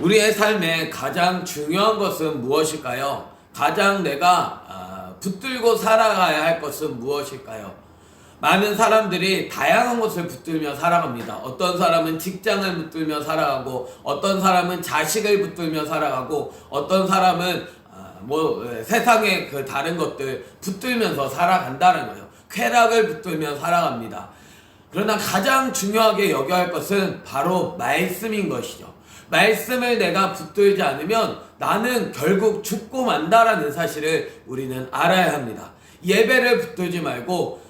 우리의 삶에 가장 중요한 것은 무엇일까요? 가장 내가 붙들고 살아가야 할 것은 무엇일까요? 많은 사람들이 다양한 것을 붙들며 살아갑니다. 어떤 사람은 직장을 붙들며 살아가고, 어떤 사람은 자식을 붙들며 살아가고, 어떤 사람은 세상의 그 다른 것들 붙들면서 살아간다는 거예요. 쾌락을 붙들며 살아갑니다. 그러나 가장 중요하게 여겨야 할 것은 바로 말씀인 것이죠. 말씀을 내가 붙들지 않으면 나는 결국 죽고 만다라는 사실을 우리는 알아야 합니다. 예배를 붙들지 말고,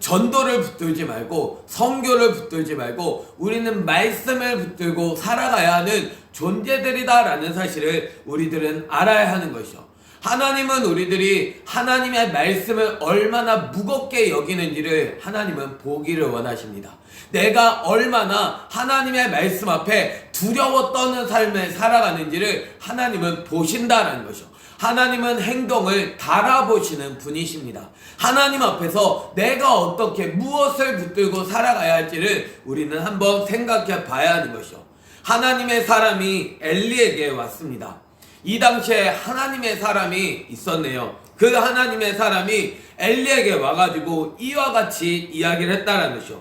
전도를 붙들지 말고, 선교를 붙들지 말고, 우리는 말씀을 붙들고 살아가야 하는 존재들이다라는 사실을 우리들은 알아야 하는 것이죠. 하나님은 우리들이 하나님의 말씀을 얼마나 무겁게 여기는지를 하나님은 보기를 원하십니다. 내가 얼마나 하나님의 말씀 앞에 두려워 떠는 삶을 살아가는지를 하나님은 보신다라는 것이죠. 하나님은 행동을 달아보시는 분이십니다. 하나님 앞에서 내가 어떻게 무엇을 붙들고 살아가야 할지를 우리는 한번 생각해 봐야 하는 것이죠. 하나님의 사람이 엘리에게 왔습니다. 이 당시에 하나님의 사람이 있었네요. 그 하나님의 사람이 엘리에게 와가지고 이와 같이 이야기를 했다라는 것이요.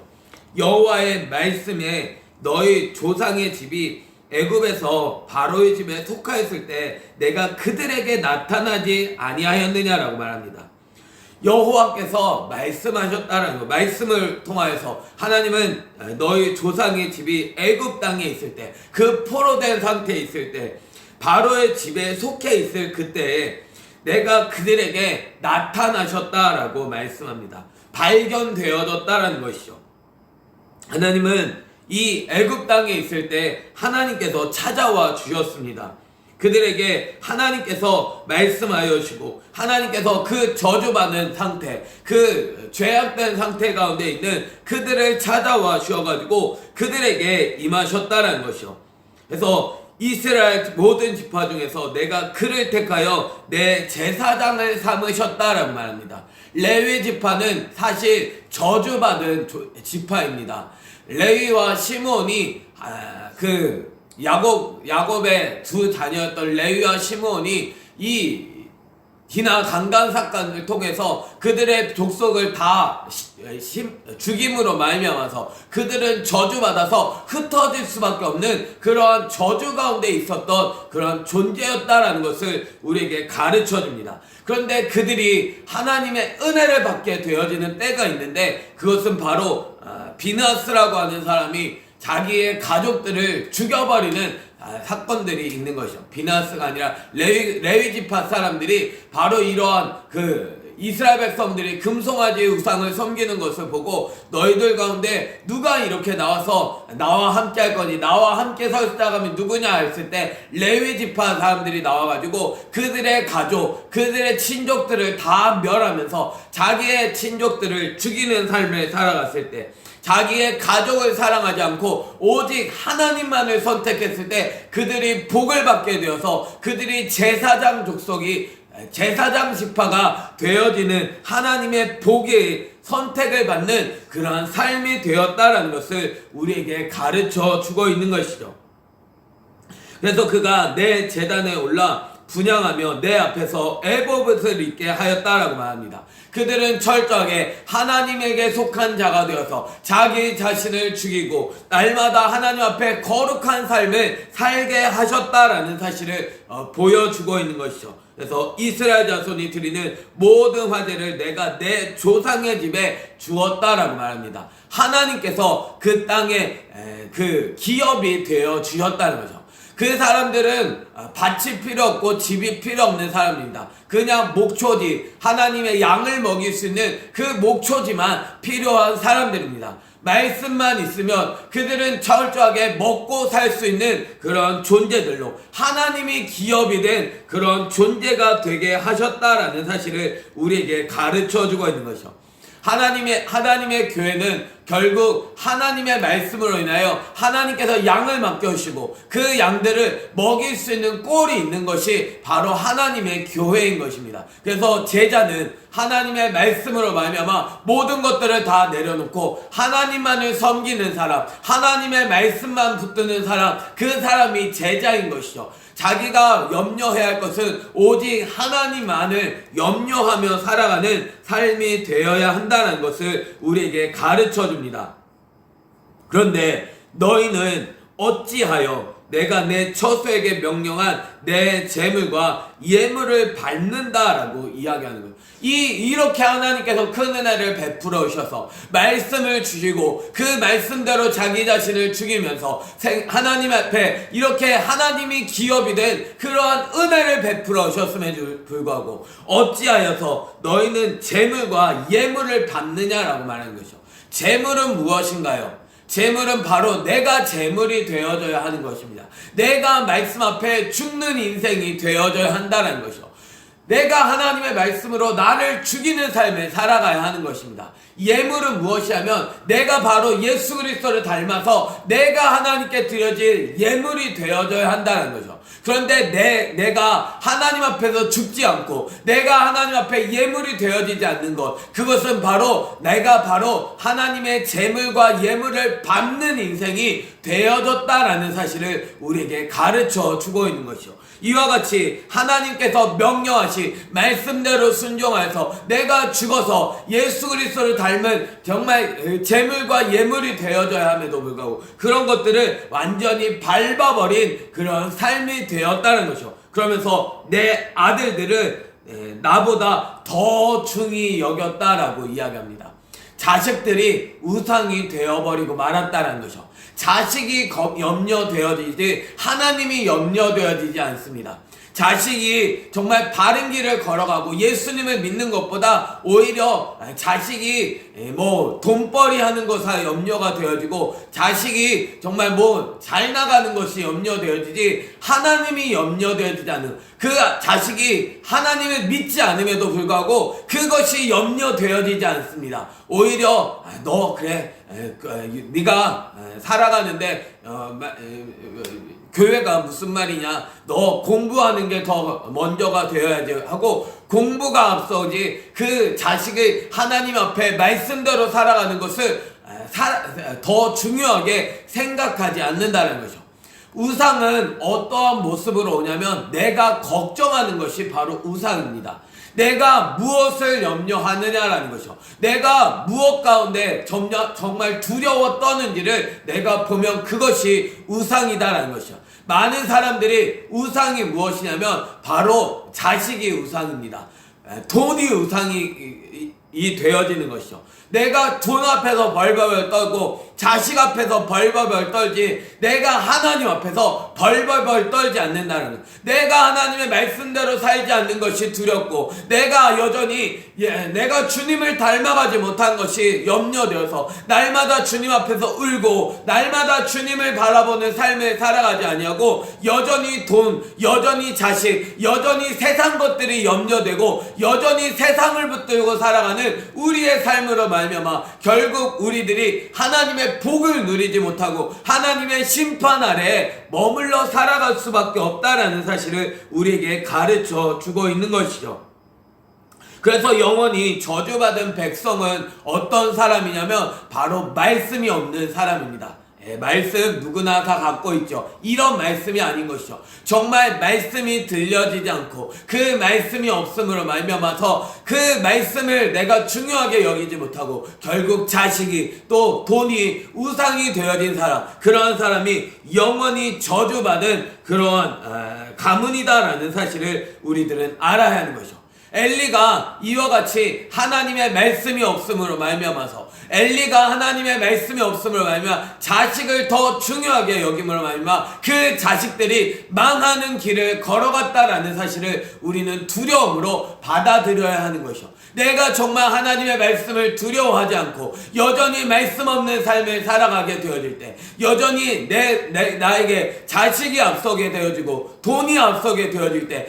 여호와의 말씀에 너희 조상의 집이 애굽에서 바로의 집에 속하였을 때 내가 그들에게 나타나지 아니하였느냐라고 말합니다. 여호와께서 말씀하셨다라는 거, 말씀을 통하여서 하나님은 너희 조상의 집이 애굽 땅에 있을 때, 그 포로된 상태에 있을 때, 바로의 집에 속해 있을 그때에 내가 그들에게 나타나셨다라고 말씀합니다. 발견되어졌다라는 것이죠. 하나님은 이 애굽 땅에 있을 때 하나님께서 찾아와 주셨습니다. 그들에게 하나님께서 말씀하여 주시고, 하나님께서 그 저주받은 상태, 그 죄악된 상태 가운데 있는 그들을 찾아와 주셔가지고 그들에게 임하셨다라는 것이요. 그래서 이스라엘 모든 지파 중에서 내가 그를 택하여 내 제사장을 삼으셨다라고 말합니다. 레위 지파는 사실 저주받은 지파입니다. 레위와 시므온이 야곱의 두 자녀였던 레위와 시므온이 이 디나 강간 사건을 통해서 그들의 족속을 다 죽임으로 말미암아서 그들은 저주받아서 흩어질 수밖에 없는 그러한 저주 가운데 있었던 그런 존재였다라는 것을 우리에게 가르쳐 줍니다. 그런데 그들이 하나님의 은혜를 받게 되어지는 때가 있는데, 그것은 바로 비나스라고 하는 사람이 자기의 가족들을 죽여버리는 사건들이 있는 것이죠. 비나스가 아니라 레위 지파 사람들이 바로 이러한 이스라엘 백성들이 금송아지 우상을 섬기는 것을 보고, 너희들 가운데 누가 이렇게 나와서 나와 함께 할 거니, 나와 함께 설 사람이 누구냐 했을 때 레위 지파 사람들이 나와가지고 그들의 가족, 그들의 친족들을 다 멸하면서 자기의 친족들을 죽이는 삶을 살아갔을 때, 자기의 가족을 사랑하지 않고 오직 하나님만을 선택했을 때 그들이 복을 받게 되어서 그들이 제사장 지파가 되어지는 하나님의 복의 선택을 받는 그러한 삶이 되었다라는 것을 우리에게 가르쳐 주고 있는 것이죠. 그래서 그가 내 제단에 올라 분향하며 내 앞에서 애봇을 입게 하였다라고 말합니다. 그들은 철저하게 하나님에게 속한 자가 되어서 자기 자신을 죽이고 날마다 하나님 앞에 거룩한 삶을 살게 하셨다라는 사실을 보여주고 있는 것이죠. 그래서 이스라엘 자손이 드리는 모든 화제를 내가 내 조상의 집에 주었다라고 말합니다. 하나님께서 그 땅에 그 기업이 되어 주셨다는 거죠. 그 사람들은 밭이 필요 없고 집이 필요 없는 사람입니다. 그냥 목초지, 하나님의 양을 먹일 수 있는 그 목초지만 필요한 사람들입니다. 말씀만 있으면 그들은 철저하게 먹고 살 수 있는 그런 존재들로 하나님이 기업이 된 그런 존재가 되게 하셨다라는 사실을 우리에게 가르쳐 주고 있는 것이죠. 하나님의 교회는 결국 하나님의 말씀으로 인하여 하나님께서 양을 맡겨주시고 그 양들을 먹일 수 있는 꼴이 있는 것이 바로 하나님의 교회인 것입니다. 그래서 제자는 하나님의 말씀으로 말미암아 모든 것들을 다 내려놓고 하나님만을 섬기는 사람, 하나님의 말씀만 붙드는 사람, 그 사람이 제자인 것이죠. 자기가 염려해야 할 것은 오직 하나님만을 염려하며 살아가는 삶이 되어야 한다는 것을 우리에게 가르쳐 줍니다. 그런데 너희는 어찌하여 내가 내 처소에게 명령한 내 재물과 예물을 밟는다라고 이야기하는 거예요. 이렇게 하나님께서 큰 은혜를 베풀어 주셔서 말씀을 주시고 그 말씀대로 자기 자신을 죽이면서 하나님 앞에 이렇게 하나님이 기업이 된 그러한 은혜를 베풀어 주셨음에도 불구하고 어찌하여서 너희는 재물과 예물을 밟느냐라고 말하는 것이죠. 재물은 무엇인가요? 재물은 바로 내가 재물이 되어져야 하는 것입니다. 내가 말씀 앞에 죽는 인생이 되어져야 한다는 것이죠. 내가 하나님의 말씀으로 나를 죽이는 삶을 살아가야 하는 것입니다. 예물은 무엇이냐면 내가 바로 예수 그리스도를 닮아서 내가 하나님께 드려질 예물이 되어져야 한다는 거죠. 그런데 내가 하나님 앞에서 죽지 않고 내가 하나님 앞에 예물이 되어지지 않는 것, 그것은 바로 내가 바로 하나님의 재물과 예물을 밟는 인생이 되어졌다라는 사실을 우리에게 가르쳐 주고 있는 것이죠. 이와 같이 하나님께서 명령하신 말씀대로 순종하여서 내가 죽어서 예수 그리스도를 닮은 정말 재물과 예물이 되어져야 함에도 불구하고 그런 것들을 완전히 밟아버린 그런 삶이 되었다는 것이죠. 그러면서 내 아들들을 나보다 더 중히 여겼다라고 이야기합니다. 자식들이 우상이 되어버리고 말았다는 것이죠. 자식이 염려되어지지 하나님이 염려되어지지 않습니다. 자식이 정말 바른 길을 걸어가고 예수님을 믿는 것보다 오히려 자식이 돈벌이 하는 것에 염려가 되어지고 자식이 정말 잘 나가는 것이 염려되어지지 하나님이 염려되어지지 않는 그 자식이 하나님을 믿지 않음에도 불구하고 그것이 염려되어지지 않습니다. 오히려 너 그래 네가 살아가는데 교회가 무슨 말이냐, 너 공부하는 게 더 먼저가 되어야지 하고 공부가 앞서지 그 자식의 하나님 앞에 말씀대로 살아가는 것을 더 중요하게 생각하지 않는다는 거죠. 우상은 어떠한 모습으로 오냐면 내가 걱정하는 것이 바로 우상입니다. 내가 무엇을 염려하느냐라는 것이죠. 내가 무엇 가운데 정말 두려워 떠는지를 내가 보면 그것이 우상이다라는 것이죠. 많은 사람들이 우상이 무엇이냐면 바로 자식이 우상입니다. 돈이 우상이 되어지는 것이죠. 내가 돈 앞에서 벌벌벌 떨고 자식 앞에서 벌벌벌 떨지 내가 하나님 앞에서 벌벌벌 떨지 않는다는 것. 내가 하나님의 말씀대로 살지 않는 것이 두렵고 내가 여전히 내가 주님을 닮아가지 못한 것이 염려되어서 날마다 주님 앞에서 울고 날마다 주님을 바라보는 삶을 살아가지 아니하고 여전히 돈, 여전히 자식, 여전히 세상 것들이 염려되고 여전히 세상을 붙들고 살아가는 우리의 삶으로 말미암아 결국 우리들이 하나님의 복을 누리지 못하고 하나님의 심판 아래에 머물러 살아갈 수밖에 없다라는 사실을 우리에게 가르쳐 주고 있는 것이죠. 그래서 영원히 저주받은 백성은 어떤 사람이냐면 바로 말씀이 없는 사람입니다. 말씀 누구나 다 갖고 있죠. 이런 말씀이 아닌 것이죠. 정말 말씀이 들려지지 않고 그 말씀이 없음으로 말미암아서 그 말씀을 내가 중요하게 여기지 못하고 결국 자식이 또 돈이 우상이 되어진 사람, 그러한 사람이 영원히 저주받은 그러한 가문이다라는 사실을 우리들은 알아야 하는 것이죠. 엘리가 이와 같이 하나님의 말씀이 없음으로 말미암아서 엘리가 하나님의 말씀이 없음으로 말미암아 자식을 더 중요하게 여김으로 말미암아 그 자식들이 망하는 길을 걸어갔다라는 사실을 우리는 두려움으로 받아들여야 하는 것이죠. 내가 정말 하나님의 말씀을 두려워하지 않고 여전히 말씀 없는 삶을 살아가게 되어질 때, 여전히 나에게 자식이 앞서게 되어지고 돈이 앞서게 되어질 때,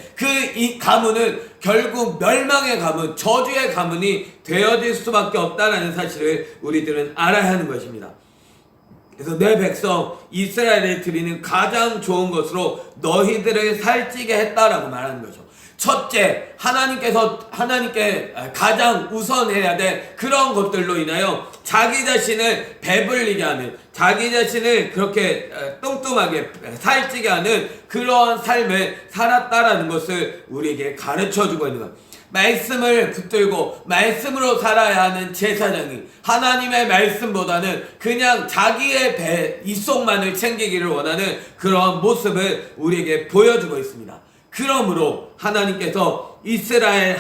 이 가문은 결국 멸망의 가문, 저주의 가문이 되어질 수밖에 없다는 사실을 우리들은 알아야 하는 것입니다. 그래서 내 백성 이스라엘에 드리는 가장 좋은 것으로 너희들을 살찌게 했다라고 말하는 거죠. 첫째, 하나님께 가장 우선해야 될 그런 것들로 인하여 자기 자신을 배불리게 하는, 자기 자신을 그렇게 뚱뚱하게 살찌게 하는 그러한 삶을 살았다라는 것을 우리에게 가르쳐주고 있는 것. 말씀을 붙들고 말씀으로 살아야 하는 제사장이 하나님의 말씀보다는 그냥 자기의 배 입속만을 챙기기를 원하는 그런 모습을 우리에게 보여주고 있습니다. 그러므로 하나님께서 이스라엘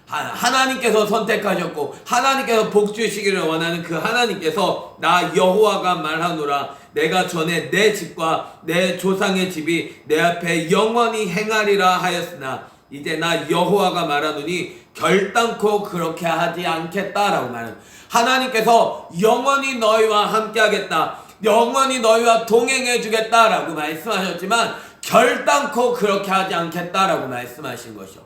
하나님께서 선택하셨고 하나님께서 복 주시기를 원하는 그 하나님께서 나 여호와가 말하노라, 내가 전에 내 집과 내 조상의 집이 내 앞에 영원히 행하리라 하였으나 이제 나 여호와가 말하노니 결단코 그렇게 하지 않겠다라고 말하는, 하나님께서 영원히 너희와 함께 하겠다, 영원히 너희와 동행해 주겠다라고 말씀하셨지만 결단코 그렇게 하지 않겠다라고 말씀하신 것이요.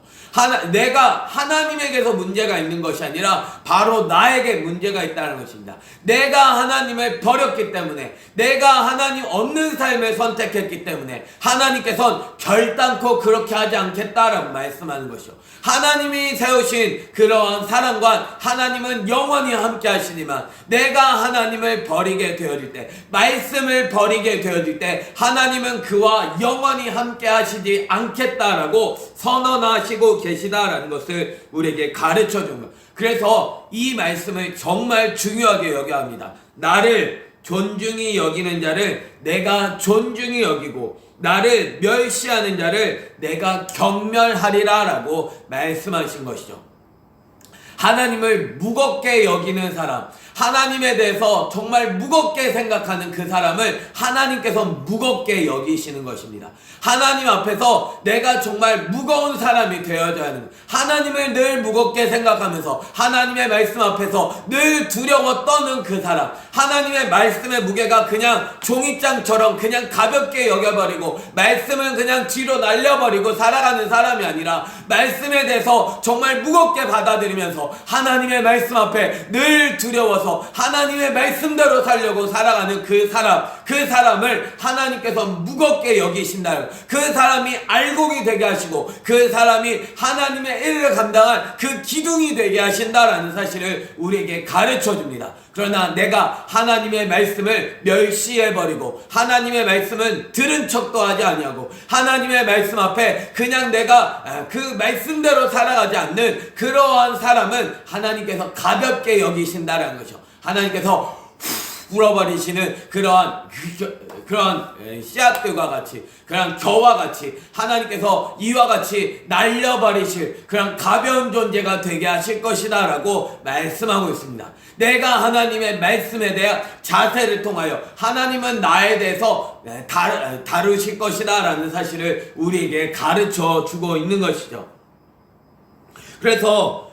내가 하나님에게서 문제가 있는 것이 아니라 바로 나에게 문제가 있다는 것입니다. 내가 하나님을 버렸기 때문에, 내가 하나님 없는 삶을 선택했기 때문에 하나님께서는 결단코 그렇게 하지 않겠다라고 말씀하는 것이요. 하나님이 세우신 그러한 사랑과 하나님은 영원히 함께 하시지만 내가 하나님을 버리게 되어질 때, 말씀을 버리게 되어질 때 하나님은 그와 영원히 함께 하시지 않겠다라고 선언하시고 계시다라는 것을 우리에게 가르쳐 준 것. 그래서 이 말씀을 정말 중요하게 여겨야 합니다. 나를 존중히 여기는 자를 내가 존중히 여기고 나를 멸시하는 자를 내가 경멸하리라 라고 말씀하신 것이죠. 하나님을 무겁게 여기는 사람, 하나님에 대해서 정말 무겁게 생각하는 그 사람을 하나님께서 무겁게 여기시는 것입니다. 하나님 앞에서 내가 정말 무거운 사람이 되어야 하는, 하나님을 늘 무겁게 생각하면서 하나님의 말씀 앞에서 늘 두려워 떠는 그 사람, 하나님의 말씀의 무게가 그냥 종이장처럼 그냥 가볍게 여겨버리고 말씀은 그냥 뒤로 날려버리고 살아가는 사람이 아니라 말씀에 대해서 정말 무겁게 받아들이면서 하나님의 말씀 앞에 늘 두려워서 하나님의 말씀대로 살려고 살아가는 그 사람을 하나님께서 무겁게 여기신다. 그 사람이 알곡이 되게 하시고 그 사람이 하나님의 일을 감당한 그 기둥이 되게 하신다라는 사실을 우리에게 가르쳐 줍니다. 그러나 내가 하나님의 말씀을 멸시해버리고 하나님의 말씀은 들은 척도 하지 아니하고 하나님의 말씀 앞에 그냥 내가 그 말씀대로 살아가지 않는 그러한 사람은 하나님께서 가볍게 여기신다라는 것이죠. 하나님께서 불어버리시는 그러한 씨앗들과 같이, 그런 겨와 같이 하나님께서 이와 같이 날려버리실 그런 가벼운 존재가 되게 하실 것이다 라고 말씀하고 있습니다. 내가 하나님의 말씀에 대한 자세를 통하여 하나님은 나에 대해서 다루실 것이다 라는 사실을 우리에게 가르쳐 주고 있는 것이죠. 그래서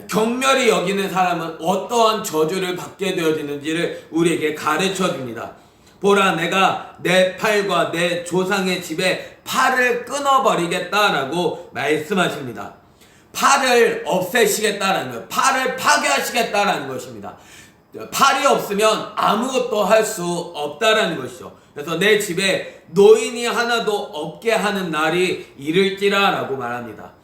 경멸히 여기는 사람은 어떠한 저주를 받게 되어지는지를 우리에게 가르쳐 줍니다. 보라, 내가 내 팔과 내 조상의 집에 팔을 끊어버리겠다라고 말씀하십니다. 팔을 없애시겠다라는 것, 팔을 파괴하시겠다라는 것입니다. 팔이 없으면 아무것도 할 수 없다라는 것이죠. 그래서 내 집에 노인이 하나도 없게 하는 날이 이를지라라고 말합니다.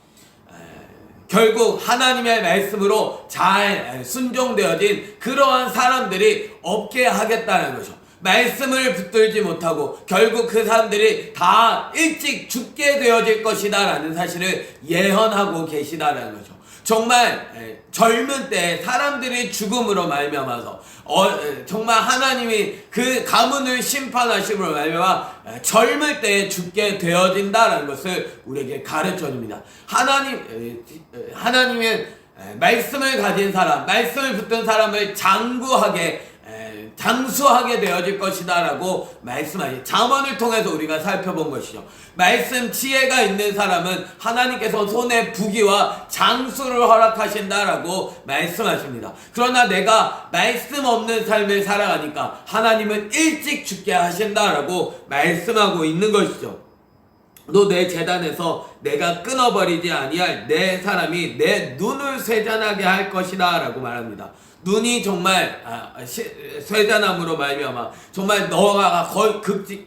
결국 하나님의 말씀으로 잘 순종되어진 그러한 사람들이 없게 하겠다는 거죠. 말씀을 붙들지 못하고 결국 그 사람들이 다 일찍 죽게 되어질 것이다 라는 사실을 예언하고 계시다라는 거죠. 정말 젊은 때 사람들이 죽음으로 말미암아서 정말 하나님이 그 가문을 심판하심으로 말미암아 젊을 때 죽게 되어진다라는 것을 우리에게 가르쳐 줍니다. 하나님의 말씀을 가진 사람, 말씀을 붙든 사람을 장구하게 장수하게 되어질 것이다 라고 말씀하시. 잠언을 통해서 우리가 살펴본 것이죠. 말씀 지혜가 있는 사람은 하나님께서 손에 부귀와 장수를 허락하신다 라고 말씀하십니다. 그러나 내가 말씀 없는 삶을 살아가니까 하나님은 일찍 죽게 하신다 라고 말씀하고 있는 것이죠. 너 내 재단에서 내가 끊어버리지 아니할 내 사람이 내 눈을 쇠잔하게 할 것이다 라고 말합니다. 눈이 정말 쇠잔함으로 말미암아 정말 너가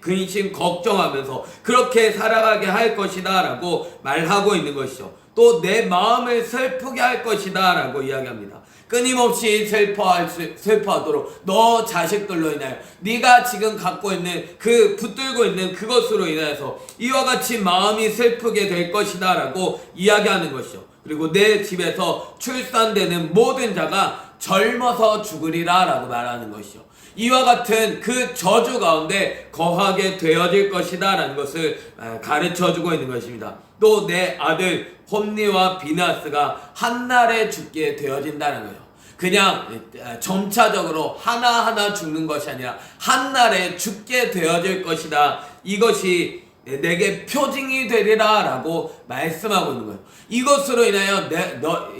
근심 걱정하면서 그렇게 살아가게 할 것이다 라고 말하고 있는 것이죠. 또 내 마음을 슬프게 할 것이다 라고 이야기합니다. 끊임없이 슬퍼하도록 너 자식들로 인하여 네가 지금 갖고 있는 그 붙들고 있는 그것으로 인해서 이와 같이 마음이 슬프게 될 것이다 라고 이야기하는 것이죠. 그리고 내 집에서 출산되는 모든 자가 젊어서 죽으리라 라고 말하는 것이죠. 이와 같은 그 저주 가운데 거하게 되어질 것이다 라는 것을 가르쳐주고 있는 것입니다. 또 내 아들 홈리와 비나스가 한날에 죽게 되어진다는 거예요. 그냥 점차적으로 하나하나 죽는 것이 아니라 한날에 죽게 되어질 것이다. 이것이 내게 표징이 되리라 라고 말씀하고 있는 거예요. 이것으로 인하여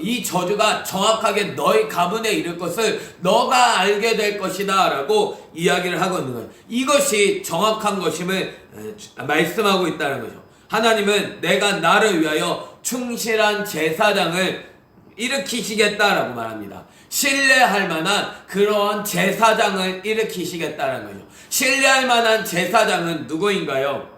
이 저주가 정확하게 너의 가문에 이를 것을 너가 알게 될 것이다 라고 이야기를 하고 있는 거예요. 이것이 정확한 것임을 말씀하고 있다는 거죠. 하나님은 내가 나를 위하여 충실한 제사장을 일으키시겠다라고 말합니다. 신뢰할 만한 그러한 제사장을 일으키시겠다라는 거죠. 신뢰할 만한 제사장은 누구인가요?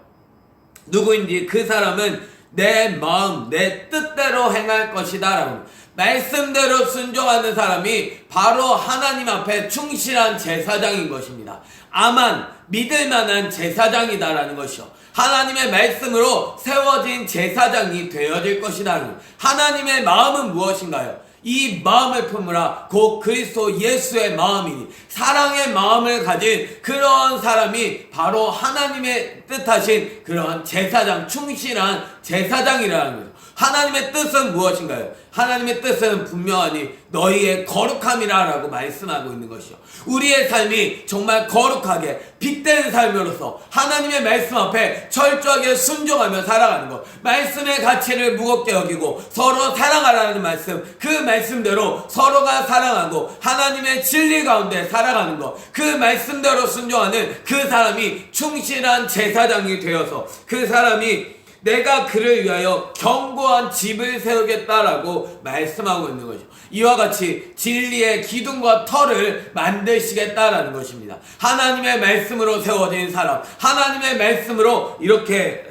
누구인지 그 사람은 내 마음, 내 뜻대로 행할 것이다 라고 말씀대로 순종하는 사람이 바로 하나님 앞에 충실한 제사장인 것입니다. 아만 믿을 만한 제사장이다라는 것이요. 하나님의 말씀으로 세워진 제사장이 되어질 것이다. 하나님의 마음은 무엇인가요? 이 마음을 품으라 곧 그리스도 예수의 마음이니 사랑의 마음을 가진 그러한 사람이 바로 하나님의 뜻하신 그러한 제사장, 충실한 제사장이라는 거죠. 하나님의 뜻은 무엇인가요? 하나님의 뜻은 분명하니 너희의 거룩함이라고 말씀하고 있는 것이요. 우리의 삶이 정말 거룩하게 빛된 삶으로서 하나님의 말씀 앞에 철저하게 순종하며 살아가는 것, 말씀의 가치를 무겁게 여기고 서로 사랑하라는 말씀, 그 말씀대로 서로가 사랑하고 하나님의 진리 가운데 살아가는 것, 그 말씀대로 순종하는 그 사람이 충실한 제사장이 되어서 그 사람이 내가 그를 위하여 견고한 집을 세우겠다라고 말씀하고 있는 거죠. 이와 같이 진리의 기둥과 터를 만드시겠다라는 것입니다. 하나님의 말씀으로 세워진 사람, 하나님의 말씀으로 이렇게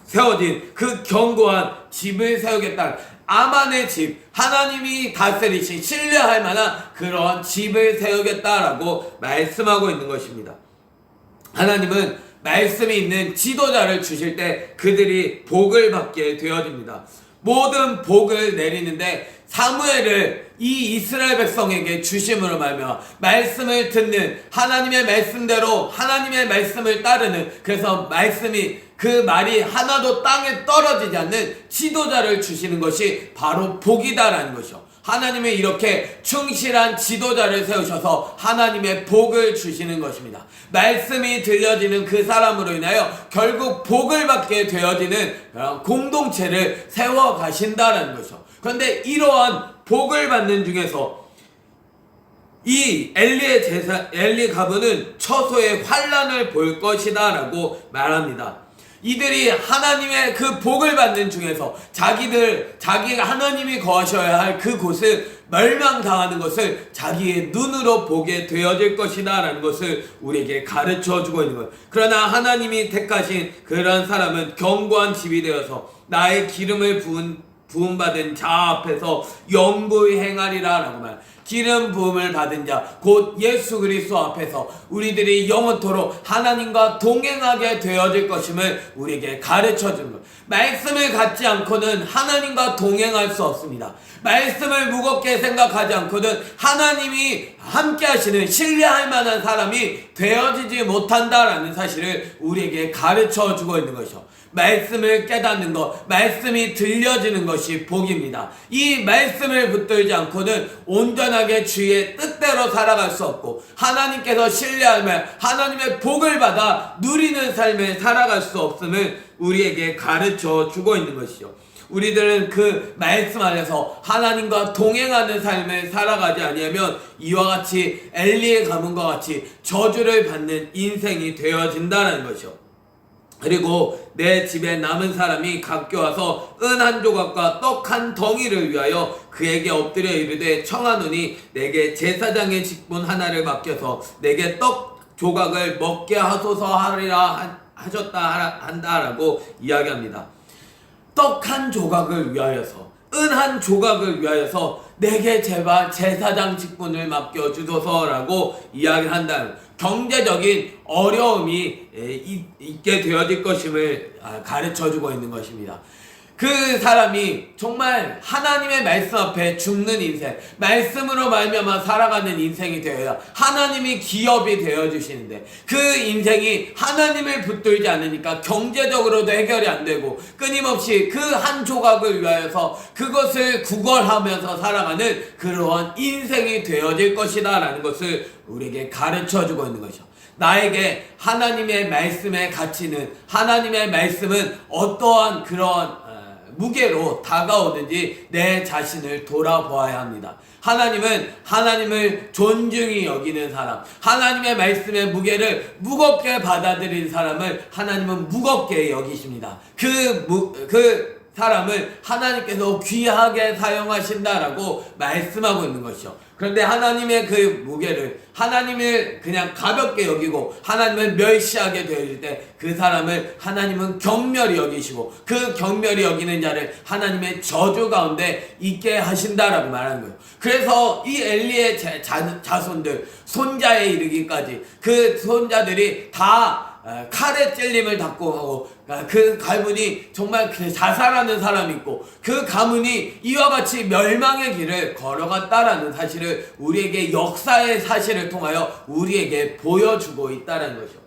세워진 그 견고한 집을 세우겠다. 아만의 집, 하나님이 다스리신 신뢰할 만한 그런 집을 세우겠다라고 말씀하고 있는 것입니다. 하나님은 말씀이 있는 지도자를 주실 때 그들이 복을 받게 되어집니다. 모든 복을 내리는데 사무엘을 이 이스라엘 백성에게 주심으로 말미암아 말씀을 듣는 하나님의 말씀대로 하나님의 말씀을 따르는 그래서 말씀이 그 말이 하나도 땅에 떨어지지 않는 지도자를 주시는 것이 바로 복이다라는 것이죠. 하나님은 이렇게 충실한 지도자를 세우셔서 하나님의 복을 주시는 것입니다. 말씀이 들려지는 그 사람으로 인하여 결국 복을 받게 되어지는 그런 공동체를 세워 가신다라는 것이죠. 그런데 이러한 복을 받는 중에서 이 엘리 가문은 처소의 환란을 볼 것이다 라고 말합니다. 이들이 하나님의 그 복을 받는 중에서 자기가 하나님이 거하셔야 할 그곳을 멸망당하는 것을 자기의 눈으로 보게 되어질 것이다 라는 것을 우리에게 가르쳐 주고 있는 거예요. 그러나 하나님이 택하신 그런 사람은 견고한 집이 되어서 나의 기름을 부음받은 자 앞에서 영구히 행하리라 라고 말. 기름 부음을 받은 자 곧 예수 그리스도 앞에서 우리들이 영원토록 하나님과 동행하게 되어질 것임을 우리에게 가르쳐 주는 것. 말씀을 갖지 않고는 하나님과 동행할 수 없습니다. 말씀을 무겁게 생각하지 않고는 하나님이 함께 하시는 신뢰할 만한 사람이 되어지지 못한다라는 사실을 우리에게 가르쳐 주고 있는 것이죠. 말씀을 깨닫는 것, 말씀이 들려지는 것이 복입니다. 이 말씀을 붙들지 않고는 온전하게 온전하게 주의 뜻대로 살아갈 수 없고 하나님께서 신뢰하며 하나님의 복을 받아 누리는 삶을 살아갈 수 없음을 우리에게 가르쳐 주고 있는 것이죠. 우리들은 그 말씀 안에서 하나님과 동행하는 삶을 살아가지 아니하면 이와 같이 엘리의 가문과 같이 저주를 받는 인생이 되어진다는 것이요. 그리고 내 집에 남은 사람이 각교 와서 은 한 조각과 떡 한 덩이를 위하여 그에게 엎드려 이르되 청하노니 내게 제사장의 직분 하나를 맡겨서 내게 떡 조각을 먹게 하소서 하리라 하셨다 한다라고 이야기합니다. 떡 한 조각을 위하여서, 은 한 조각을 위하여서 내게 제발 제사장 직분을 맡겨주소서라고 이야기를 한다는 경제적인 어려움이 있게 되어질 것임을 가르쳐주고 있는 것입니다. 그 사람이 정말 하나님의 말씀 앞에 죽는 인생, 말씀으로 말미암아 살아가는 인생이 되어야 하나님이 기업이 되어주시는데 그 인생이 하나님을 붙들지 않으니까 경제적으로도 해결이 안 되고 끊임없이 그 한 조각을 위하여서 그것을 구걸하면서 살아가는 그러한 인생이 되어질 것이다 라는 것을 우리에게 가르쳐주고 있는 것이죠. 나에게 하나님의 말씀의 가치는, 하나님의 말씀은 어떠한 그러한 무게로 다가오든지 내 자신을 돌아보아야 합니다. 하나님은 하나님을 존중히 여기는 사람, 하나님의 말씀의 무게를 무겁게 받아들인 사람을 하나님은 무겁게 여기십니다. 그 사람을 하나님께서 귀하게 사용하신다라고 말씀하고 있는 것이죠. 그런데 하나님의 그 무게를, 하나님을 그냥 가볍게 여기고 하나님을 멸시하게 되어질 때 그 사람을 하나님은 경멸히 여기시고 그 경멸히 여기는 자를 하나님의 저주 가운데 있게 하신다라고 말하는 거예요. 그래서 이 엘리의 자손들, 손자에 이르기까지 그 손자들이 다 칼에 찔림을 당고 하고 그 가문이 정말 자살하는 사람이 있고 그 가문이 이와 같이 멸망의 길을 걸어갔다라는 사실을 우리에게 역사의 사실을 통하여 우리에게 보여주고 있다는 것이죠.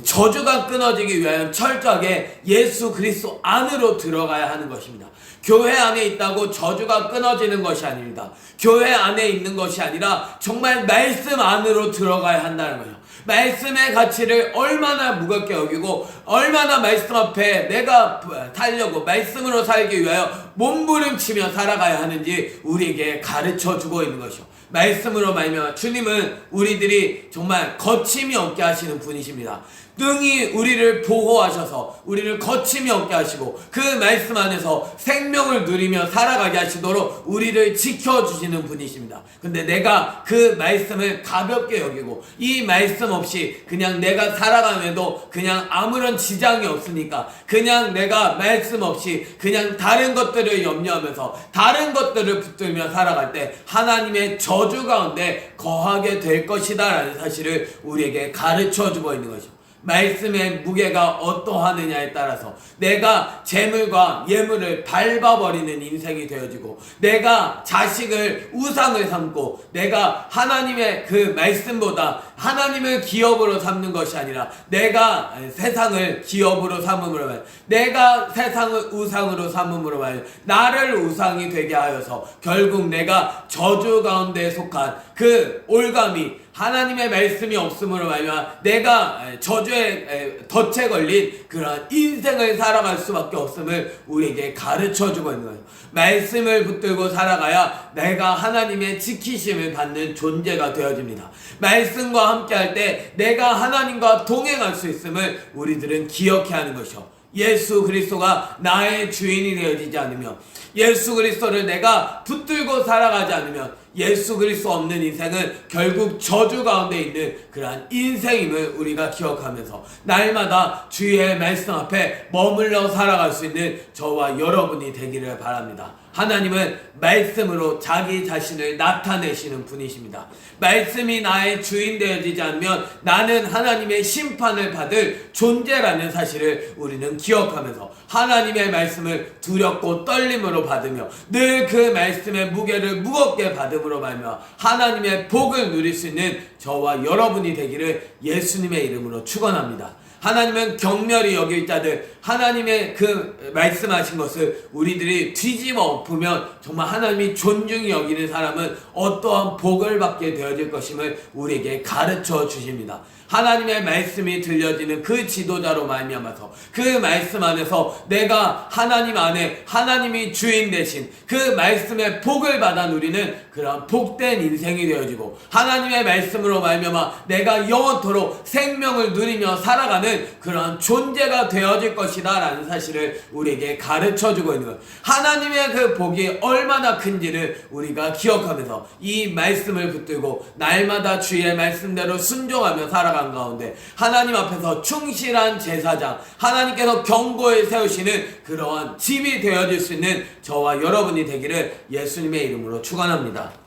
저주가 끊어지기 위하여 철저하게 예수 그리스도 안으로 들어가야 하는 것입니다. 교회 안에 있다고 저주가 끊어지는 것이 아닙니다. 교회 안에 있는 것이 아니라 정말 말씀 안으로 들어가야 한다는 거예요. 말씀의 가치를 얼마나 무겁게 여기고 얼마나 말씀 앞에 내가 살려고 말씀으로 살기 위하여 몸부림치며 살아가야 하는지 우리에게 가르쳐주고 있는 것이요. 말씀으로 말미암아 주님은 우리들이 정말 거침이 없게 하시는 분이십니다. 능히 우리를 보호하셔서 우리를 거침이 없게 하시고 그 말씀 안에서 생명을 누리며 살아가게 하시도록 우리를 지켜주시는 분이십니다. 근데 내가 그 말씀을 가볍게 여기고 이 말씀 없이 그냥 내가 살아가면도 그냥 아무런 지장이 없으니까 그냥 내가 말씀 없이 그냥 다른 것들을 염려하면서 다른 것들을 붙들며 살아갈 때 하나님의 저주 가운데 거하게 될 것이다 라는 사실을 우리에게 가르쳐주고 있는 것이죠. 말씀의 무게가 어떠하느냐에 따라서 내가 재물과 예물을 밟아버리는 인생이 되어지고 내가 자식을 우상을 삼고 내가 하나님의 그 말씀보다 하나님을 기업으로 삼는 것이 아니라 내가 세상을 기업으로 삼음으로 말 내가 세상을 우상으로 삼음으로 말 나를 우상이 되게 하여서 결국 내가 저주 가운데 속한 그 올감이 하나님의 말씀이 없음으로 말미암아 내가 저주에 덫에 걸린 그러한 인생을 살아갈 수밖에 없음을 우리에게 가르쳐주고 있는 거예요. 말씀을 붙들고 살아가야 내가 하나님의 지키심을 받는 존재가 되어집니다. 말씀과 함께 할 때 내가 하나님과 동행할 수 있음을 우리들은 기억해야 하는 것이요. 예수 그리스도가 나의 주인이 되어지지 않으면 예수 그리스도를 내가 붙들고 살아가지 않으면 예수 그리스도 없는 인생은 결국 저주 가운데 있는 그러한 인생임을 우리가 기억하면서 날마다 주의 말씀 앞에 머물러 살아갈 수 있는 저와 여러분이 되기를 바랍니다. 하나님은 말씀으로 자기 자신을 나타내시는 분이십니다. 말씀이 나의 주인 되어지지 않으면 나는 하나님의 심판을 받을 존재라는 사실을 우리는 기억하면서 하나님의 말씀을 두렵고 떨림으로 받으며 늘 그 말씀의 무게를 무겁게 받음으로 말며 하나님의 복을 누릴 수 있는 저와 여러분이 되기를 예수님의 이름으로 축원합니다. 하나님은 격렬히 여길 자들, 하나님의 그 말씀하신 것을 우리들이 뒤집어 엎으면 정말 하나님이 존중히 여기는 사람은 어떠한 복을 받게 되어질 것임을 우리에게 가르쳐 주십니다. 하나님의 말씀이 들려지는 그 지도자로 말미암아서 그 말씀 안에서 내가 하나님 안에 하나님이 주인 되신 그 말씀의 복을 받아 누리는 그런 복된 인생이 되어지고, 하나님의 말씀으로 말미암아 내가 영원토록 생명을 누리며 살아가는 그런 존재가 되어질 것이다 라는 사실을 우리에게 가르쳐주고 있는 것, 하나님의 그 복이 얼마나 큰지를 우리가 기억하면서 이 말씀을 붙들고 날마다 주의 말씀대로 순종하며 살아가는 가운데 하나님 앞에서 충실한 제사장, 하나님께서 경고에 세우시는 그러한 집이 되어질 수 있는 저와 여러분이 되기를 예수님의 이름으로 축원합니다.